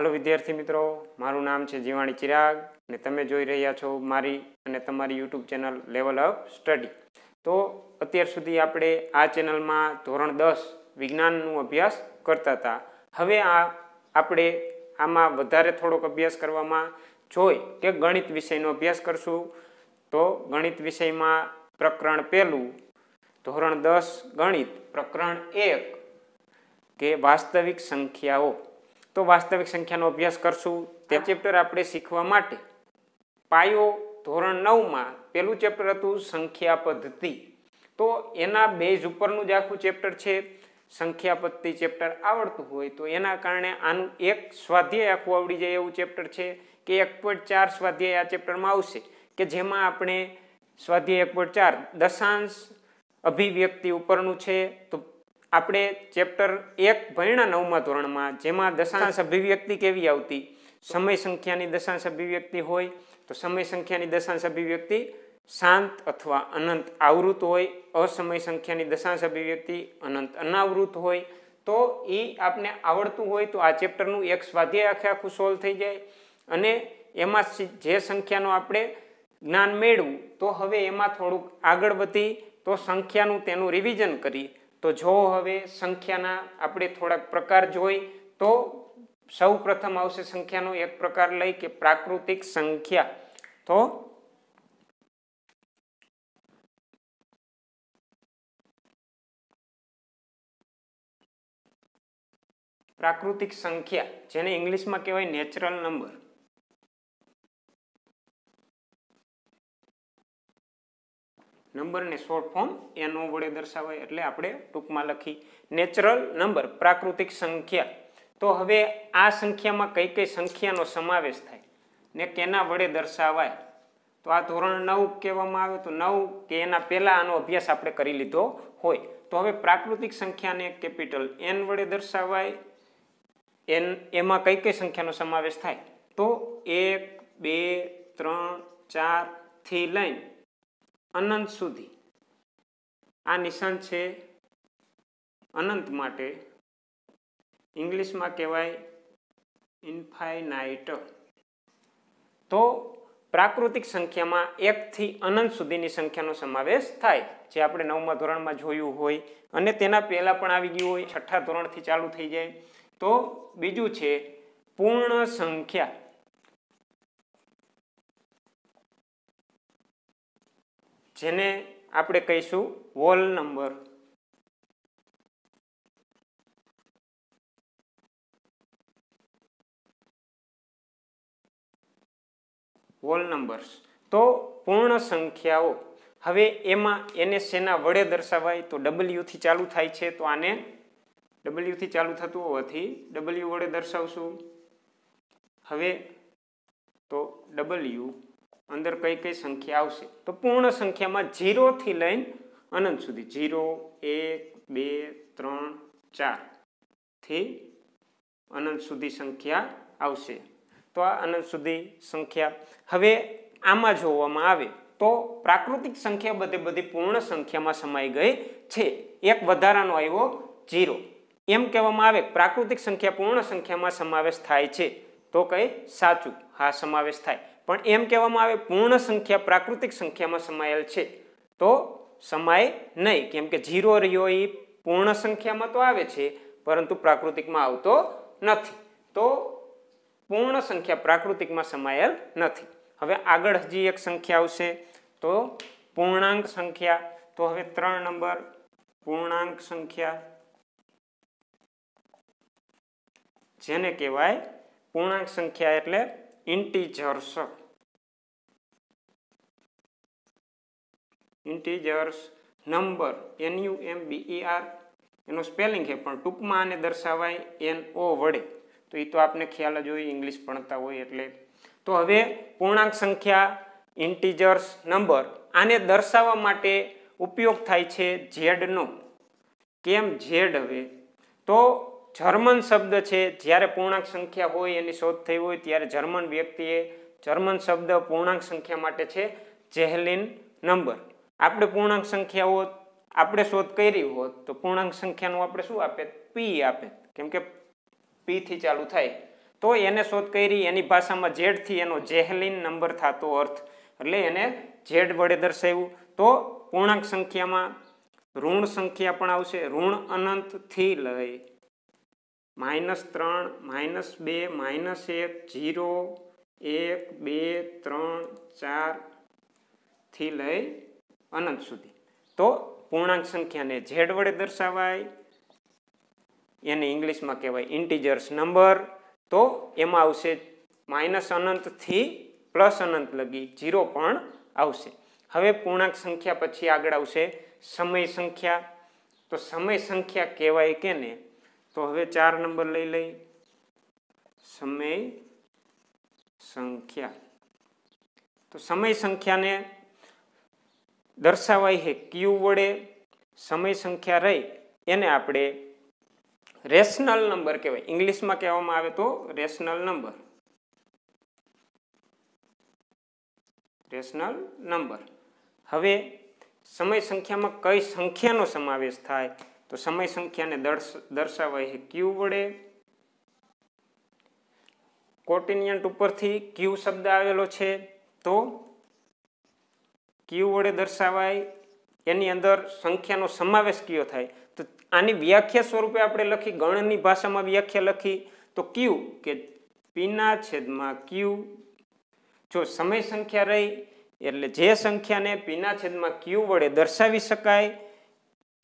Hello विद्यार्थी मित्रों, मारू नाम है जीवाणी चिराग ने तमे जोई रह्या छो मारी अने तमारी YouTube channel level up study. तो अत्यार सुधी आपणे आ चेनल में धोरण 10 विज्ञाननो अभ्यास करता था। हवे आपणे आमां वधारे थोड़ोक अभ्यास करवामां जोई के गणित विषयनो अभ्यास करशुं। तो गणित विषय में प्रकरण पहेलुं धोरण 10 गणित प्रकरण 1 के वास्तविक संख्याओं। तो वास्तविक संख्यानो अभ्यास करशुं। ते चेप्टर आपणे शीखवा माटे पायो धोरण 9 में पहेलुं चेप्टर हतुं संख्या पद्धति। तो एना बेज उपरनुं ज आखुं चेप्टर छे। संख्या पद्धति चेप्टर आवडतुं होय तो एना कारणे आनुं एक स्वाध्याय आखुं आवडी जाय एवुं चेप्टर छे के 1.4 स्वाध्याय आ चेप्टर में आवशे के जेमां आपणे स्वाध्याय 1.4 दशांश अभिव्यक्ति उपरनुं छे। तो આપણે ચેપ્ટર 1 ભણ્યા 9મા ધોરણમાં જેમાં દશાંશ અભિવ્યક્તિ કેવી આવતી, સમય સંખ્યાની દશાંશ અભિવ્યક્તિ હોય તો સમય સંખ્યાની દશાંશ અભિવ્યક્તિ શાંત અથવા અનંત આવૃત હોય, અસમય સંખ્યાની દશાંશ અભિવ્યક્તિ અનંત અનાવૃત હોય। તો એ આપને આવડતું હોય તો આ ચેપ્ટરનું એક સ્વાધ્યાય આખે આખું સોલ્વ થઈ જાય અને એમાં જે સંખ્યાનો આપણે જ્ઞાન મેળવું તો હવે એમાં થોડુંક આગળ વધી તો સંખ્યાનું તેનું રિવિઝન કરી। तो जो हवे संख्याना आपणे थोड़ा प्रकार जोई तो सौ प्रथम आवशे संख्यानो एक प्रकार लई के प्राकृतिक संख्या। तो प्राकृतिक संख्या जेने इंग्लिश में कहेवाय नेचरल नंबर। नंबर ने शॉर्ट फॉर्म एनो वडे दर्शावाय एटले आपणे टूंकमां लखी नेचरल नंबर प्राकृतिक संख्या। तो हवे आ संख्या में कई कई संख्यानो समावेश थाय ने केना वडे दर्शावाय। तो आ धोरण 9 कहेवामां आवे तो 9 के एना पहेला आनो अभ्यास आपणे करी लीधो होय। तो हवे प्राकृतिक संख्या ने केपिटल एन वडे दर्शावाय। एन एमां कई कई संख्यानो समावेश थाय तो 1 2 3 4 थी लईने अनंत सुधी। आ निशान छे अनंत माटे इंग्लिश में कहेवाय इन्फाइनाइट। तो प्राकृतिक संख्या में 1 थी अनंत सुधीनी संख्यानो समावेश थाय जे आपणे 9मा धोरणमां जोयुं होय अने तेना पहेला पण आवी गयुं होय, 6ठा धोरणथी चालू थई जाय। तो बीजुं छे पूर्ण संख्या। जेने आपणे कहीशुं होल नंबर। होल नंबर्स तो पूर्ण संख्याओं। हवे एमां एने सेना वडे दर्शावाय तो डबल्यू थी चालू थाय छे तो आने डबल्यू थी चालू थतुं होवाथी डबल्यू वडे दर्शावशुं। हवे तो डबल्यू अंदर कई कई संख्या आवशे तो पूर्ण संख्या में 0 थी लईने अनंत सुधी 0 1 2 3 4 थी अनंत सुधी संख्या आवशे। तो आ अनंत सुधी संख्या। हवे आमां जोवामां आवे तो प्राकृतिक संख्या बधे बधी पूर्ण संख्या में समाई गई छे। एक वधारानो आव्यो 0 एम कहेवामां आवे प्राकृतिक संख्या पूर्ण संख्या में समावेश थाय छे तो कई साचुं हा समावेश थाय। पण एम कहेवामां आवे पूर्ण संख्या प्राकृतिक संख्या में समायेल छे तो समाय नहीं, केम के 0 रह्यो ए पूर्ण संख्या में तो आवे छे परंतु प्राकृतिक में आवतो नथी। तो पूर्ण संख्या प्राकृतिक में समायेल नथी। हवे आगळ हजी एक संख्या आवशे तो पूर्णांक संख्या। तो हवे 3 नंबर पूर्णांक संख्या जेने कहेवाय पूर्णांक संख्या एटले इंटीजर्स। इंटीजर्स नंबर NUMBER एनो स्पेलिंग है पण टूंकमां आने दर्शावाय NO वडे। तो ये तो आपने ख्याल ज होय इंग्लिश भणता होय एटले। तो हवे पूर्णांक संख्या इंटीजर्स नंबर आने दर्शाववा माटे उपयोग थाय छे Z नो। केम Z? हवे तो जर्मन शब्द है। ज्यारे पूर्णांक संख्या होय एनी शोध थई होय त्यारे जर्मन व्यक्तिए जर्मन शब्द पूर्णांक संख्या माटे छे जेहलिन नंबर। आपणे पूर्णांक संख्या होत आपणे शोध करी होत तो पूर्णांक संख्यानो आपणे शुं आपे? P आपे, केम के P थी चालू थाय તો એને શોધ કરી, એની ભાષામાં ઝેડ થી એનો જેહલીન નંબર થતો અર્થ, એટલે એને ઝેડ વડે દર્શાવ્યું. તો પૂર્ણાંક સંખ્યામાં ઋણ સંખ્યા પણ આવશે. ઋણ અનંત થી લઈ -3, -2, -1, 0, 1, 2, 3, 4 થી લઈ અનંત સુધી. તો પૂર્ણાંક સંખ્યાને ઝેડ વડે દર્શાવાય, એને ઇંગ્લિશમાં કહેવાય ઇન્ટીજર્સ નંબર. તો એમાં આવશે -અનંત થી +અનંત લગી 0 પણ આવશે. હવે પૂર્ણાંક સંખ્યા પછી આગળ આવશે સમય સંખ્યા. તો સમય સંખ્યા કહેવાય કેને? તો હવે 4 નંબર લઈ લઈ. સમય સંખ્યા, તો સમય સંખ્યાને દર્શાવાય છે ક્યુ વડે. સમય સંખ્યા રહી એને આપણે રેશનલ નંબર કહેવાય. ઇંગ્લિશમાં કહેવામાં આવે તો રેશનલ નંબર. Rational number. હવે સમય સંખ્યામાં કઈ સંખ્યાનો સમાવેશ થાય? તો સમય સંખ્યાને દર્શાવાય છે ક્યુ વડે. કોટિન્યન્ટ ઉપરથી ક્યુ શબ્દ આવેલો છે, તો ક્યુ વડે દર્શાવાય. એની અંદર સંખ્યાનો સમાવેશ કયો થાય? તો આની વ્યાખ્યા સ્વરૂપે આપણે લખી, ગણની ભાષામાં વ્યાખ્યા લખી તો ક્યુ કે પીના છેદમાં ક્યુ. જો સમય સંખ્યા રહી એટલે જે સંખ્યાને પીના છેદમાં ક્યુ વડે દર્શાવી શકાય,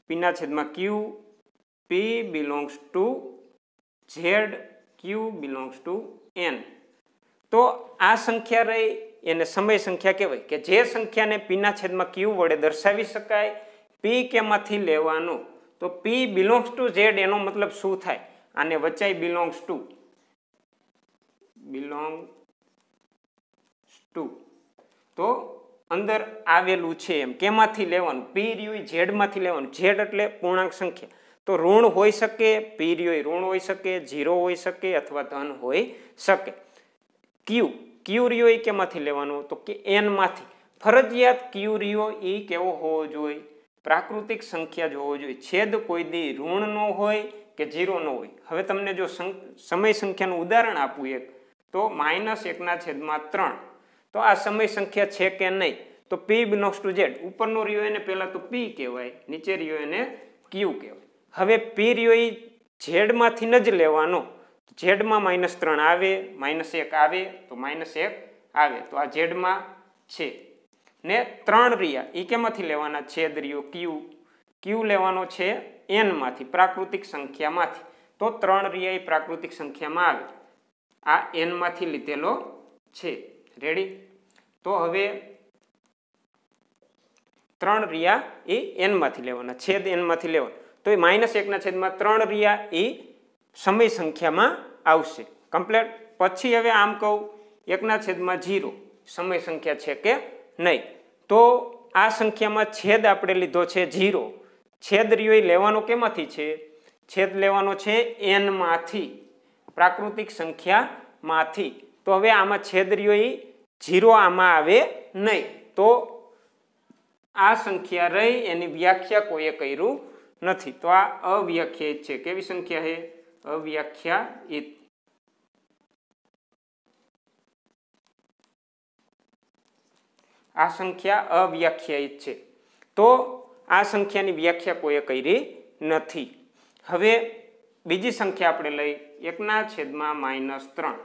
પીના છેદમાં q, p belongs to Z, q belongs to N. તો આ સંખ્યા રહી એને સમય સંખ્યા કહેવાય કે જે સંખ્યાને પીના છેદમાં ક્યુ વડે દર્શાવી શકાય. પી કેમાંથી લેવાનું? તો પી બિલોંગ્સ ટુ ઝેડ. એનો મતલબ શું થાય? આને વચાઈ બિલોંગ્સ ટુ, તો અંદર આવેલું છે એમ. કેમાંથી લેવાનું? પી રહ્યું ઝેડ માંથી લેવાનું. ઝેડ એટલે પૂર્ણાંક સંખ્યા. તો ઋણ હોઈ શકે, પી રહ્યું ઋણ હોઈ શકે, 0 હોઈ શકે અથવા ધન હોઈ શકે. ક્યુ રહ્યો એ કેમાંથી લેવાનું? તો કે એન માંથી. ફરજિયાત ક્યુ રહ્યો એ કેવો હોવો જોઈએ? પ્રાકૃતિક સંખ્યા જ હોવો જોઈએ. છેદ કોઈ દી ઋણ ન હોય કે 0 ન હોય. હવે તમને જો સમય સંખ્યાનું ઉદાહરણ આપું એક, તો -1/3. તો આ સમય સંખ્યા છે કે નહીં? તો પી બિલોંગ્સ ટુ ઝેડ. ઉપરનો રહ્યો એને પહેલા તો પી કહેવાય, નીચે રહ્યો એને ક્યુ કહેવાય. હવે પી રહ્યો એ ઝેડમાંથી ન જ લેવાનો. ઝેડમાં -3 આવે, -1 આવે, તો -1 આવે. તો આ ઝેડમાં છે ને 3 રહ્યા એ કેમાંથી લેવાના? છેદ રહ્યો ક્યુ લેવાનો છે એન માંથી, પ્રાકૃતિક સંખ્યામાંથી. તો 3 રહ્યા એ પ્રાકૃતિક સંખ્યામાં આવે. આ એન માંથી લીધેલો છે. રેડી? તો હવે 3 રહ્યા એ એન માંથી લેવાના, છેદ એન માંથી લેવાના. તો એ -1/3 રહ્યા એ સમય સંખ્યામાં આવશે. કમ્પ્લીટ. પછી હવે આમ કહું 1/0 સમય સંખ્યા છે કે નહીં? તો આ સંખ્યામાં છેદ આપણે લીધો છે 0. છેદ રહ્યો એ લેવાનો કેમાંથી છે? છેદ લેવાનો છે એન માંથી, પ્રાકૃતિક સંખ્યામાંથી. તો હવે આમાં છેદ રહ્યો એ 0 આમાં આવે નહીં. તો આ સંખ્યા રહી એની વ્યાખ્યા કોઈએ કર્યું નથી. તો આ અવ્યાખ્યાયિત છે. કેવી સંખ્યા છે? અવ્યાખ્યાયિત. આ સંખ્યા અવ્યાખ્યાયિત છે. તો આ સંખ્યાની વ્યાખ્યા કોઈએ કરી નથી. હવે બીજી સંખ્યા આપણે લઈ 1/-3.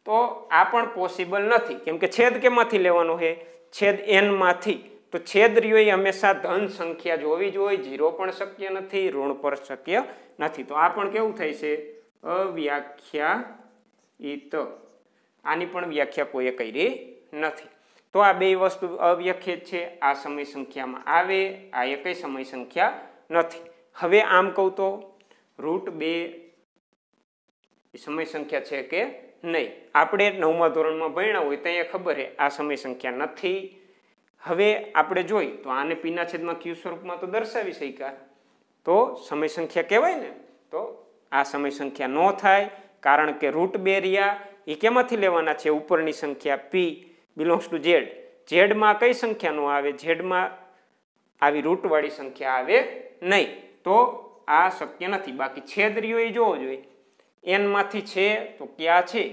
તો આ પણ પોસિબલ નથી, કેમ કે છેદ કેમાંથી લેવાનો છે? છેદ એન માંથી. તો છેદ રહ્યો એ હંમેશા ધન સંખ્યા જ હોવી જોઈએ. 0 પણ શક્ય નથી, ઋણ પર શક્ય નથી. તો આ પણ કેવું થાય છે? અવ્યાખ્યાયિત. આની પણ વ્યાખ્યા કોઈએ કરી નથી. તો આ બે વસ્તુ અવ્યાખ્યાયિત છે. આ સમય સંખ્યામાં આવે, આ એકય સમય સંખ્યા નથી. હવે આમ કહું તો √2 સમય સંખ્યા છે કે નહીં? આપણે 9મા ધોરણમાં ભણ્યા હોય ત્યાં ખબર છે આ સમય સંખ્યા નથી. હવે આપણે જોઈ તો આને પીના છેદમાં ક્યુ સ્વરૂપમાં તો દર્શાવી શક્યા, તો સમય સંખ્યા કહેવાય ને? તો આ સમય સંખ્યા ન થાય, કારણ કે √2 રહ્યા એ કેમાંથી લેવાના છે? ઉપરની સંખ્યા પી બિલોંગ્સ ટુ ઝેડ. ઝેડમાં કઈ સંખ્યા નો આવે? ઝેડમાં આવી રૂટવાળી સંખ્યા આવે નહીં. તો આ શક્ય નથી. બાકી છેદ રહ્યો એ જોવો જોઈએ. n માંથી છે તો ક્યાં છે?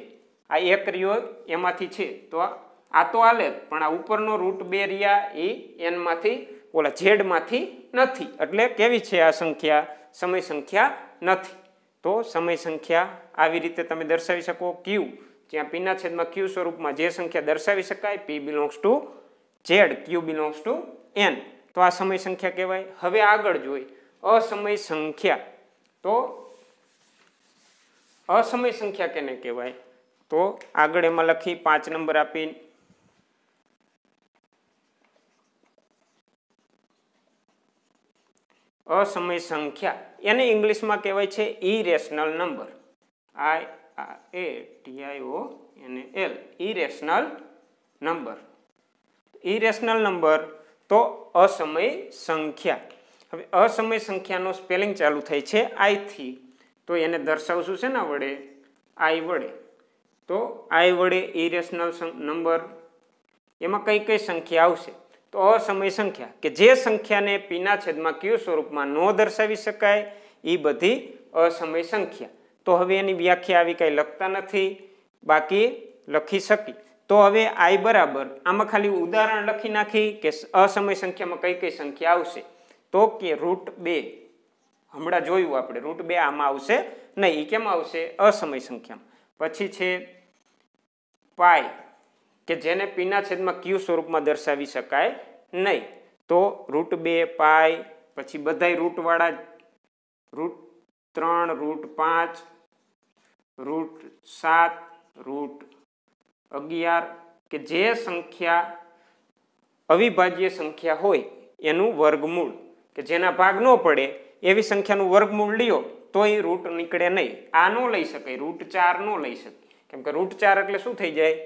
આ એક રહ્યો એમાંથી છે તો આ તો હાલે જ, પણ આ ઉપરનો √2 રહ્યા એ n માંથી ઓલા z માંથી નથી, એટલે કેવી છે આ સંખ્યા? સમય સંખ્યા નથી. તો સમય સંખ્યા આવી રીતે તમે દર્શાવી શકો. q જ્યાં p ના છેદમાં q સ્વરૂપમાં જે સંખ્યા દર્શાવી શકાય, p belongs to z, q belongs to n, તો આ સમય સંખ્યા કહેવાય. હવે આગળ જોઈ અસમય સંખ્યા. તો અસમય સંખ્યા કેને કહેવાય? તો આગળ એમાં લખી 5 નંબર આપી અસમય સંખ્યા, એને ઇંગ્લિશમાં કહેવાય છે irrational number. IRATIONAL, irrational number. Irrational number તો અસમય સંખ્યા. હવે અસમય સંખ્યાનો સ્પેલિંગ ચાલુ થાય છે I થી, તો એને દર્શાવશું છે ને વડે, I વડે. તો I વડે ઇરેશનલ નંબર, એમાં કઈ કઈ સંખ્યા આવશે? તો અસમય સંખ્યા કે જે સંખ્યાને p ના છેદમાં q સ્વરૂપમાં ન દર્શાવી શકાય એ બધી અસમય સંખ્યા. તો હવે એની વ્યાખ્યા આવી કઈ લખતા નથી, બાકી લખી શકી. તો હવે I બરાબર આમાં ખાલી ઉદાહરણ લખી નાખી કે અસમય સંખ્યામાં કઈ કઈ સંખ્યા આવશે. તો કે √2, હમણાં જોયું આપણે √2 આમાં આવશે નહીં. એ કેમ આવશે? અસમય સંખ્યામાં. પછી છે પાઈ કે જેને p ના છેદમાં q સ્વરૂપમાં દર્શાવી શકાય નહીં. તો √2 પાઈ, પછી બધાય રૂટ વાળા √3, √5, √7, √11 કે જે સંખ્યા અવિભાજ્ય સંખ્યા હોય એનું વર્ગમૂળ, કે જેના ભાગ ન પડે એવી સંખ્યાનું વર્ગમૂળ લ્યો તો એ રૂટ નીકળે નહીં. આ ન લઈ શકાય, √4 ન લઈ શકાય, કેમ કે √4 એટલે શું થઈ જાય?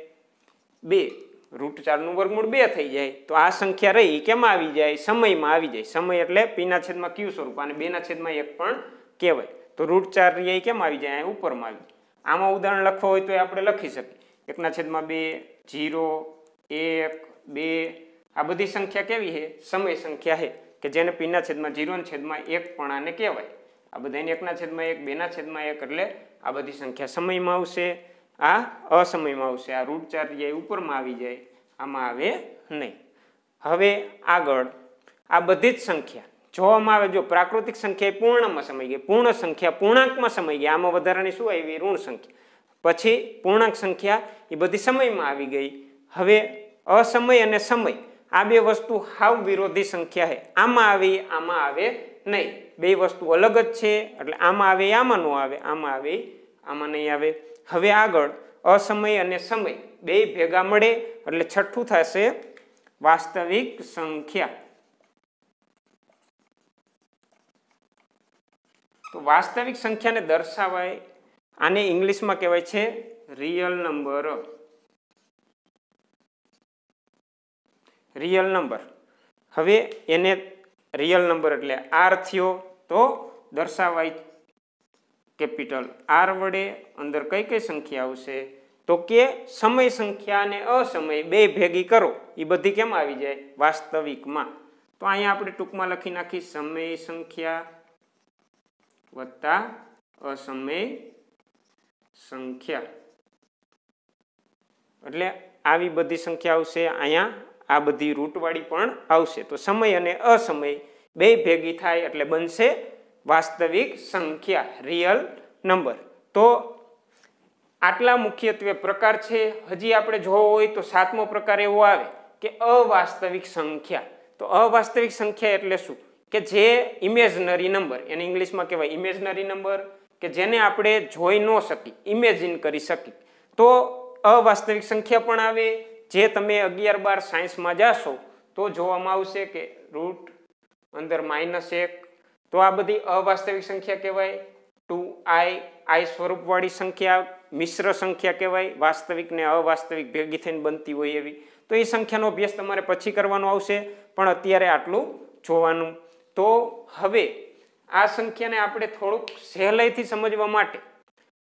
2. √4 નું વર્ગમૂળ 2 થઈ જાય. તો આ સંખ્યા રહી કેમ આવી જાય? સમયમાં આવી જાય. સમય એટલે p ના છેદમાં q સ્વરૂપ અને 2 ના છેદમાં 1 પણ કહેવાય. તો √4 રહી કેમ આવી જાય? અહીં ઉપરમાં આવી જાય. આમાં ઉદાહરણ લખવા હોય તો આપણે લખી શકીએ 1 ના છેદમાં 2, 0, 1, 2. આ બધી સંખ્યા કેવી છે? સમય સંખ્યા છે, કે જેને p ના છેદમાં 0 ના છેદમાં 1 પણ આને કહેવાય. આ બધાને 1 ના છેદમાં 1, 2 ના છેદમાં 1, એટલે આ બધી સંખ્યા સમયમાં આવશે, આ અસમયમાં આવશે. આ √4 ઉપરમાં આવી જાય, આમાં આવે નહીં. હવે આગળ આ બધી જ સંખ્યા જોવામાં આવે, જો પ્રાકૃતિક સંખ્યા પૂર્ણમાં સમાઈ ગઈ, પૂર્ણ સંખ્યા પૂર્ણાંકમાં સમાઈ ગઈ, આમાં વધારાની શું આવી? ઋણ સંખ્યા. પછી પૂર્ણાંક સંખ્યા એ બધી સમયમાં આવી ગઈ. હવે અસમય અને સમય આ બે વસ્તુ હાવ વિરોધી સંખ્યા છે. આમાં આવે, આમાં આવે નહીં. બે વસ્તુ અલગ જ છે, એટલે આમાં આવે આમાં ન આવે, આમાં આવે આમાં નહીં આવે. હવે આગળ અસમય અને સમય બે ભેગા મળે એટલે છઠ્ઠું થશે વાસ્તવિક સંખ્યા. તો વાસ્તવિક સંખ્યાને દર્શાવાય, આને ઇંગ્લિશમાં કહેવાય છે રિયલ નંબર. Real number. હવે એને રિયલ નંબર એટલે R થયો, તો દર્શાવાય કેપિટલ R વડે. અંદર કઈ કઈ સંખ્યા આવશે? તો કે સમય સંખ્યા અને અસમય બે ભેગી કરો એ બધી કેમ આવી જાય? વાસ્તવિકમાં. તો અહીંયા આપણે ટૂંકમાં લખી નાખી સમય સંખ્યા વત્તા અસમય સંખ્યા, એટલે આવી બધી સંખ્યા આવશે. અહીંયા આ બધી રૂટવાળી પણ આવશે. તો સમય અને અસમય બે ભેગી થાય એટલે બનશે વાસ્તવિક સંખ્યા, રિયલ નંબર. તો આટલા મુખ્યત્વે પ્રકાર છે. હજી આપણે જોવો હોય તો 7મો પ્રકાર એવો આવે કે અવાસ્તવિક સંખ્યા. તો અવાસ્તવિક સંખ્યા એટલે શું? કે જે ઇમેજનરી નંબર, એને ઇંગ્લિશમાં કહેવાય ઇમેજનરી નંબર, કે જેને આપણે જોઈ ન શકી, ઇમેજિન કરી શકી. તો અવાસ્તવિક સંખ્યા પણ આવે. જે તમે 11, 12 સાયન્સમાં જાશો તો જોવામાં આવશે કે રૂટ અંદર -1. તો આ બધી અવાસ્તવિક સંખ્યા કહેવાય. 2i સ્વરૂપવાળી સંખ્યા મિશ્ર સંખ્યા કહેવાય, વાસ્તવિક ને અવાસ્તવિક ભેગી થઈને બનતી હોય એવી. તો એ સંખ્યાનો અભ્યાસ તમારે પછી કરવાનો આવશે, પણ અત્યારે આટલું જોવાનું. તો હવે આ સંખ્યાને આપણે થોડુંક સહેલાઈથી સમજવા માટે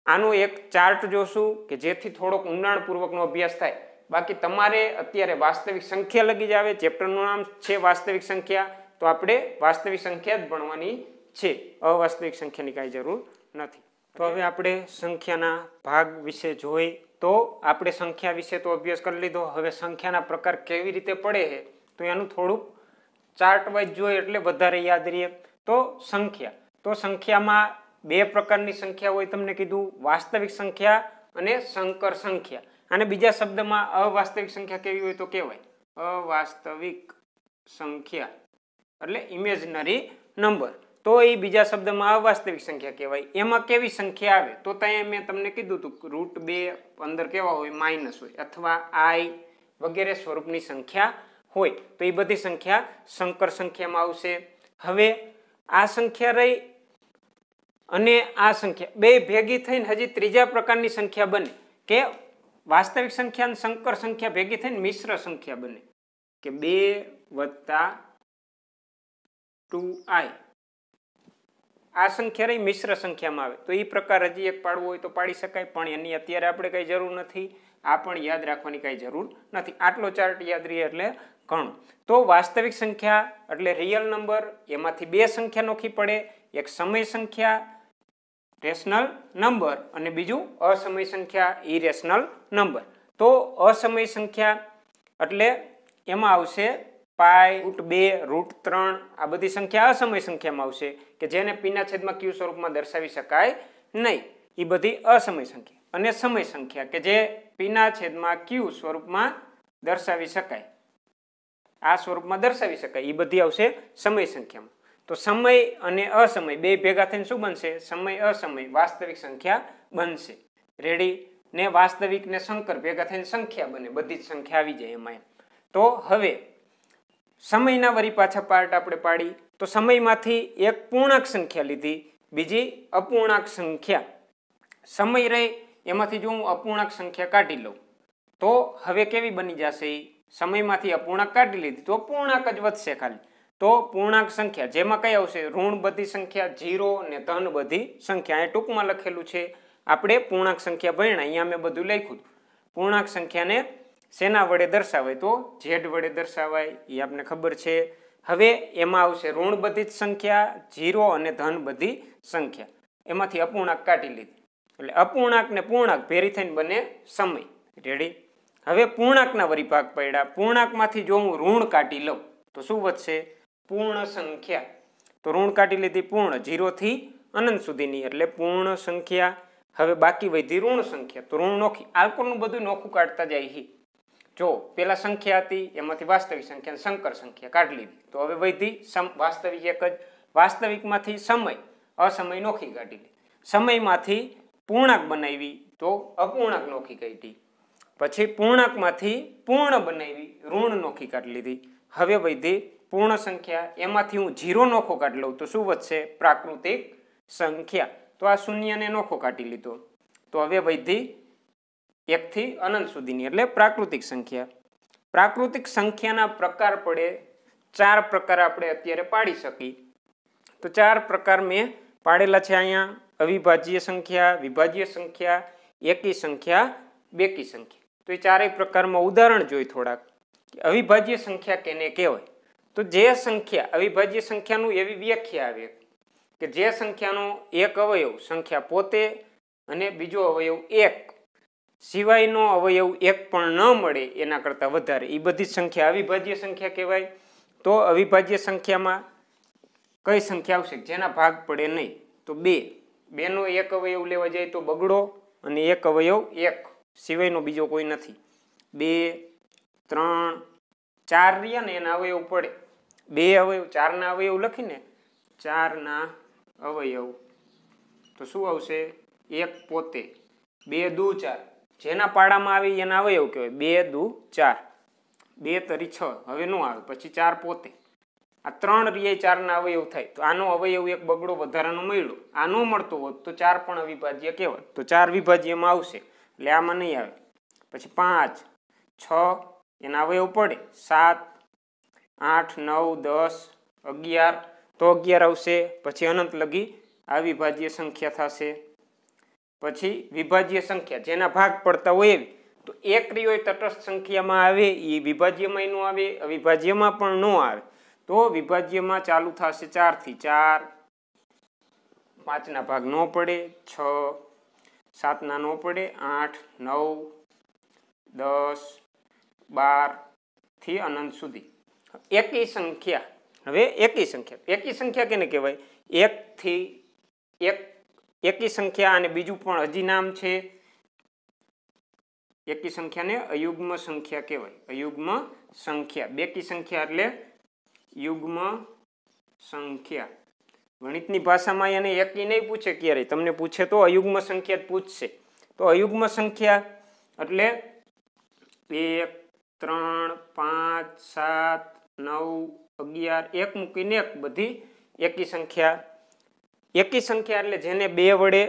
આનો એક ચાર્ટ જોશું કે જેથી થોડોક ઊંડાણપૂર્વકનો અભ્યાસ થાય. બાકી તમારે અત્યારે વાસ્તવિક સંખ્યા લગી જ આવે. ચેપ્ટરનું નામ છે વાસ્તવિક સંખ્યા, તો આપણે વાસ્તવિક સંખ્યા જ ભણવાની છે, અવાસ્તવિક સંખ્યાની કાંઈ જરૂર નથી. તો હવે આપણે સંખ્યાના ભાગ વિશે જોઈ તો આપણે સંખ્યા વિશે તો અભ્યાસ કરી લીધો. હવે સંખ્યાના પ્રકાર કેવી રીતે પડે છે તો એનું થોડુંક ચાર્ટ વાઇઝ જોઈએ એટલે વધારે યાદ રહે. તો સંખ્યામાં બે પ્રકારની સંખ્યા હોય તમને કીધું, વાસ્તવિક સંખ્યા અને સંકર સંખ્યા. અને બીજા શબ્દમાં અવાસ્તવિક સંખ્યા કેવી હોય તો કહેવાય અવાસ્તવિક સંખ્યા એટલે ઇમેજનરી નંબર. તો એ બીજા શબ્દમાં અવાસ્તવિક સંખ્યા કહેવાય. એમાં કેવી સંખ્યા આવે તો ત્યાં મેં તમને કીધું હતું √2 અંદર કેવા હોય માઇનસ હોય અથવા આઈ વગેરે સ્વરૂપની સંખ્યા હોય. તો એ બધી સંખ્યા સંકર સંખ્યામાં આવશે. હવે આ સંખ્યા રહી અને આ સંખ્યા બે ભેગી થઈને હજી ત્રીજા પ્રકારની સંખ્યા બને કે વાસ્તવિક સંખ્યા અને સંકર સંખ્યા ભેગી થઈને મિશ્ર સંખ્યા બને કે 2 + 2i. આ સંખ્યા રહી મિશ્ર સંખ્યામાં આવે. તો એ પ્રકાર હજી એક પાડવો હોય તો પાડી શકાય, પણ એની અત્યારે આપણે કઈ જરૂર નથી. આ પણ યાદ રાખવાની કઈ જરૂર નથી. આટલો ચાર્ટ યાદ રહે એટલે ઘણું. તો વાસ્તવિક સંખ્યા એટલે રિયલ નંબર, એમાંથી બે સંખ્યા નોખી પડે, એક સમય સંખ્યા રેશનલ નંબર અને બીજું અસમય સંખ્યા ઇરેશનલ નંબર. તો અસમય સંખ્યા એટલે એમાં આવશે π√2 √3 આ બધી સંખ્યા અસમય સંખ્યામાં આવશે કે જેને પીના છેદમાં ક્યુ સ્વરૂપમાં દર્શાવી શકાય નહીં. એ બધી અસમય સંખ્યા. અને સમય સંખ્યા કે જે પીના છેદમાં ક્યુ સ્વરૂપમાં દર્શાવી શકાય, આ સ્વરૂપમાં દર્શાવી શકાય, એ બધી આવશે સમય સંખ્યામાં. તો સમય અને અસમય બે ભેગા થઈને શું બનશે? સમય અસમય વાસ્તવિક સંખ્યા બનશે. રેડી ને વાસ્તવિક ને સંકર ભેગા થઈને સંખ્યા બને, બધી જ સંખ્યા આવી જાય એમાં. તો હવે સમયના વરી પાછા પાર્ટ આપણે પાડી. તો સમયમાંથી એક પૂર્ણાંક સંખ્યા લીધી, બીજી અપૂર્ણાંક સંખ્યા. સમય રહે એમાંથી જો હું અપૂર્ણાંક સંખ્યા કાઢી લઉં તો હવે કેવી બની જશે? સમયમાંથી અપૂર્ણાંક કાઢી લીધી તો પૂર્ણાંક જ વધશે ખાલી. તો પૂર્ણાંક સંખ્યા જેમાં કઈ આવશે? ઋણ બધી સંખ્યા, 0 ને ધન બધી સંખ્યા. અહીં ટૂંકમાં લખેલું છે. આપણે પૂર્ણાંક સંખ્યા ભણ્યા, અહીંયા મેં બધું લખ્યું. પૂર્ણાંક સંખ્યાને શેના વડે દર્શાવાય? તો z વડે દર્શાવાય, એ આપણે ખબર છે. હવે એમાં આવશે ઋણ બધી જ સંખ્યા, 0 અને ધન બધી સંખ્યા. એમાંથી અપૂર્ણાંક કાઢી લીધી એટલે અપૂર્ણાંક ને પૂર્ણાંક ભેરી થઈને બને સમય. રેડી. હવે પૂર્ણાંકના વરી ભાગ પડ્યા. પૂર્ણાંકમાંથી જો હું ઋણ કાઢી લઉં તો શું વધશે? પૂર્ણ સંખ્યા. તો ઋણ કાઢી લીધી પૂર્ણ, 0 થી અનંત સુધીની એટલે પૂર્ણ સંખ્યા. હવે બાકી વધી ઋણ સંખ્યા. તો ઋણ નોખી, આલ્કોલનું બધું નોખું કાઢતા જાય. જો પેલા સંખ્યા હતી એમાંથી વાસ્તવિક સંખ્યા સંકર સંખ્યા કાઢી લીધી તો હવે વધી વાસ્તવિક એક જ. વાસ્તવિકમાંથી સમય અસમય નોખી કાઢી લીધી. સમયમાંથી પૂર્ણાંક બનાવી તો અપૂર્ણાંક નોખી કાઢી. પછી પૂર્ણાંકમાંથી પૂર્ણ બનાવી ઋણ નોખી કાઢી લીધી. હવે વધી પૂર્ણ સંખ્યા, એમાંથી હું 0 નોખો કાઢી લઉં તો શું વધશે? પ્રાકૃતિક સંખ્યા. તો આ શૂન્યને નોખો કાઢી લીધો તો હવે વધી 1 થી અનંત સુધીની એટલે પ્રાકૃતિક સંખ્યા. પ્રાકૃતિક સંખ્યાના પ્રકાર પડે 4 પ્રકાર આપણે અત્યારે પાડી શકીએ. તો 4 પ્રકાર મેં પાડેલા છે અહીંયા. અવિભાજ્ય સંખ્યા, વિભાજ્ય સંખ્યા, એકી સંખ્યા, બેકી સંખ્યા. તો એ ચારેય પ્રકારમાં ઉદાહરણ જોઈ થોડાક. અવિભાજ્ય સંખ્યા કેને કહેવાય? તો જે સંખ્યા, અવિભાજ્ય સંખ્યાનું એવી વ્યાખ્યા આવે કે જે સંખ્યાનો એક અવયવ સંખ્યા પોતે અને બીજો અવયવ 1 સિવાયનો અવયવ 1 પણ ન મળે એના કરતાં વધારે, એ બધી સંખ્યા અવિભાજ્ય સંખ્યા કહેવાય. તો અવિભાજ્ય સંખ્યામાં કઈ સંખ્યા આવશે જેના ભાગ પડે નહીં? તો 2 નો એક અવયવ લેવા જાય તો બગડો અને એક અવયવ 1 સિવાયનો બીજો કોઈ નથી. 2, 3, 4 રહ્યા ને એના અવયવ પડે. 2 અવયવ, 4 ના અવયવ લખીને 4 ના અવયવ તો શું આવશે? 1 પોતે, 2 દુ 4 જેના પાડામાં આવે એના અવયવ કહેવાય. 2 દુ 4, 2 તરી 6 હવે નો આવે. પછી 4 પોતે, આ 3 રહ્યા 4 ના અવયવ થાય તો આનો અવયવ 1 બગડો વધારાનો મળ્યો. આ ન મળતો હોત તો 4 પણ અવિભાજ્ય કહેવાય. તો 4 વિભાજ્યમાં આવશે એટલે આમાં નહીં આવે. પછી 5, 6 એના અવયવ પડે, 7, 8, 9, 10, 11 તો 11 આવશે. પછી અનંત લગી અવિભાજ્ય સંખ્યા થશે. પછી વિભાજ્ય સંખ્યા જેના ભાગ પડતા હોય એવી. તો એક રહ્યો તટસ્થ સંખ્યામાં આવે એ વિભાજ્યમાં ન આવે, અવિભાજ્યમાં પણ ન આવે. તો વિભાજ્યમાં ચાલુ થશે 4 થી 4, 5ના ભાગ ન પડે, 6 7ના ન પડે, 8 9 10 12 થી અનંત સુધી એકી સંખ્યા. હવે એકી સંખ્યા કેને કહેવાય? 1 થી 1 એકી સંખ્યા. અને બીજું પણ હજી નામ છે એકી સંખ્યાને અયુગ્મ સંખ્યા કહેવાય. અયુગ્મ સંખ્યા. બેકી સંખ્યા એટલે યુગ્મ સંખ્યા. ગણિતની ભાષામાં એને એકી નહીં પૂછે ક્યારેય, તમને પૂછે તો અયુગ્મ સંખ્યા જ પૂછશે. તો અયુગ્મ સંખ્યા એટલે 1 3 5 7 9 11 એક મૂકીને એક, બધી એકી સંખ્યા. એકી સંખ્યા એટલે જેને 2 વડે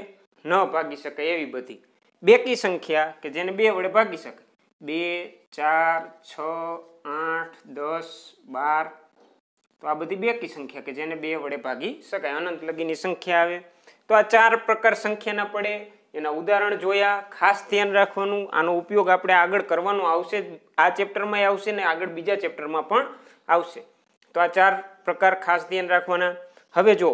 ન ભાગી શકાય એવી બધી. બેકી સંખ્યા કે જેને 2 વડે ભાગી શકાય. 2 4 6 8 10 12. તો આ બધી બેકી સંખ્યા કે જેને 2 વડે ભાગી શકાય. અનંત લગીની સંખ્યા આવે. તો આ 4 પ્રકાર સંખ્યાના પડે. એના ઉદાહરણ જોયા. ખાસ ધ્યાન રાખવાનું, આનો ઉપયોગ આપણે આગળ કરવાનો આવશે. આ ચેપ્ટરમાં આવશે ને આગળ બીજા ચેપ્ટરમાં પણ આવશે. તો આ 4 પ્રકાર ખાસ ધ્યાન રાખવાના. હવે જો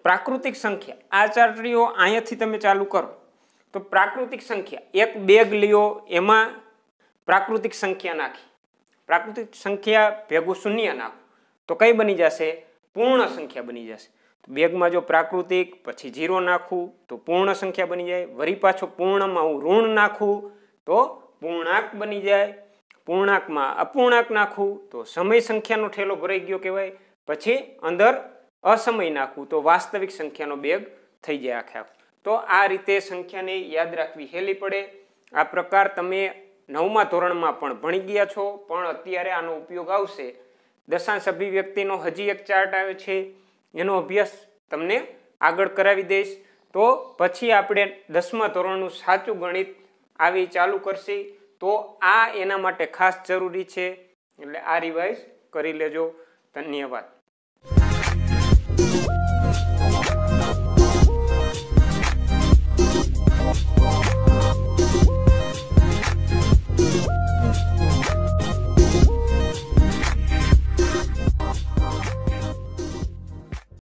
પ્રાકૃતિક સંખ્યા, આ ચાર્ટીઓ અહીંયાથી તમે ચાલુ કરો તો પ્રાકૃતિક સંખ્યા, એક બેગ લ્યો એમાં પ્રાકૃતિક સંખ્યા નાખી, પ્રાકૃતિક સંખ્યા ભેગું શૂન્ય નાખો તો કઈ બની જશે? પૂર્ણ સંખ્યા બની જશે. બેગમાં જો પ્રાકૃતિક પછી 0 નાખું તો પૂર્ણ સંખ્યા બની જાય. વળી પાછો પૂર્ણમાં હું ઋણ નાખું તો પૂર્ણાંક બની જાય. પૂર્ણાંકમાં અપૂર્ણાંક નાખું તો સમય સંખ્યાનો ઠેલો ભરાઈ ગયો કહેવાય. પછી અંદર અસમય નાખું તો વાસ્તવિક સંખ્યાનો બેગ થઈ જાય આખે આખો. તો આ રીતે સંખ્યાને યાદ રાખવી હેલી પડે. આ પ્રકાર તમે 9મા ધોરણમાં પણ ભણી ગયા છો, પણ અત્યારે આનો ઉપયોગ આવશે. દશાંશ અભિવ્યક્તિનો હજી એક ચાર્ટ આવે છે, એનો અભ્યાસ તમને આગળ કરાવી દઈશ. તો પછી આપણે 10મા ધોરણનું સાચું ગણિત આવી ચાલુ કરશે. તો આ એના માટે ખાસ જરૂરી છે, એટલે આ રિવાઇઝ કરી લેજો. ધન્યવાદ.